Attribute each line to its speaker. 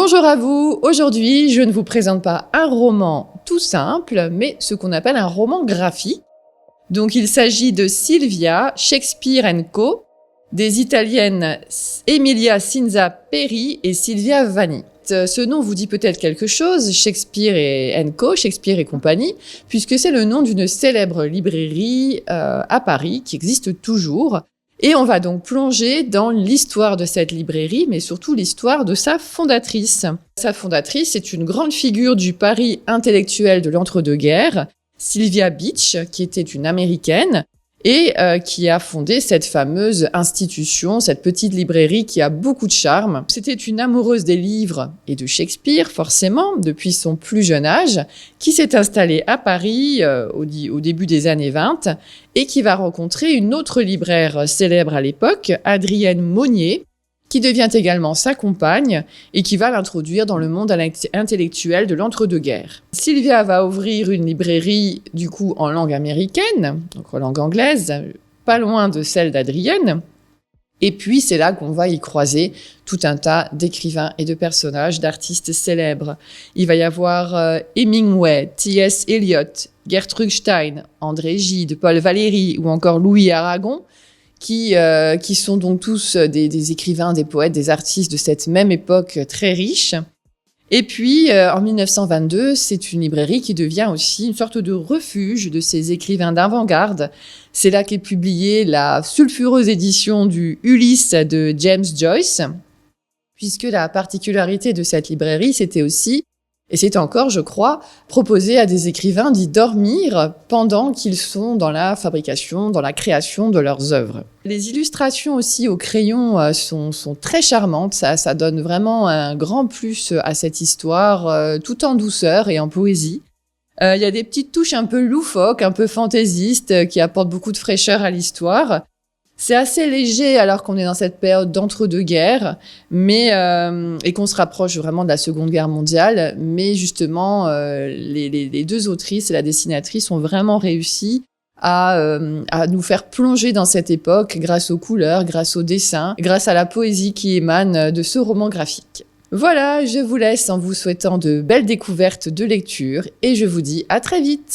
Speaker 1: Bonjour à vous, aujourd'hui je ne vous présente pas un roman tout simple, mais ce qu'on appelle un roman graphique. Donc il s'agit de Silvia, Shakespeare & Co, des italiennes Emilia Cinzia Peri et Silvia Vanni. Ce nom vous dit peut-être quelque chose, Shakespeare & Co, Shakespeare et compagnie, puisque c'est le nom d'une célèbre librairie à Paris qui existe toujours. Et on va donc plonger dans l'histoire de cette librairie, mais surtout l'histoire de sa fondatrice. Sa fondatrice est une grande figure du Paris intellectuel de l'entre-deux-guerres, Sylvia Beach, qui était une Américaine et qui a fondé cette fameuse institution, cette petite librairie qui a beaucoup de charme. C'était une amoureuse des livres et de Shakespeare, forcément, depuis son plus jeune âge, qui s'est installée à Paris au début des années 20 et qui va rencontrer une autre libraire célèbre à l'époque, Adrienne Monnier, qui devient également sa compagne et qui va l'introduire dans le monde intellectuel de l'entre-deux-guerres. Sylvia va ouvrir une librairie, du coup, en langue américaine, donc en langue anglaise, pas loin de celle d'Adrienne. Et puis, c'est là qu'on va y croiser tout un tas d'écrivains et de personnages, d'artistes célèbres. Il va y avoir Hemingway, T.S. Eliot, Gertrude Stein, André Gide, Paul Valéry ou encore Louis Aragon, qui sont donc tous des écrivains, des poètes, des artistes de cette même époque très riche. Et puis, en 1922, c'est une librairie qui devient aussi une sorte de refuge de ces écrivains d'avant-garde. C'est là qu'est publiée la sulfureuse édition du Ulysse de James Joyce, puisque la particularité de cette librairie, c'était aussi, et c'est encore, je crois, proposer à des écrivains d'y dormir pendant qu'ils sont dans la fabrication, dans la création de leurs œuvres. Les illustrations aussi au crayon sont très charmantes, ça donne vraiment un grand plus à cette histoire, tout en douceur et en poésie. Il y a des petites touches un peu loufoques, un peu fantaisistes, qui apportent beaucoup de fraîcheur à l'histoire. C'est assez léger alors qu'on est dans cette période d'entre-deux-guerres, et qu'on se rapproche vraiment de la Seconde Guerre mondiale. Mais justement, les deux autrices et la dessinatrice ont vraiment réussi à nous faire plonger dans cette époque grâce aux couleurs, grâce aux dessins, grâce à la poésie qui émane de ce roman graphique. Voilà, je vous laisse en vous souhaitant de belles découvertes de lecture et je vous dis à très vite.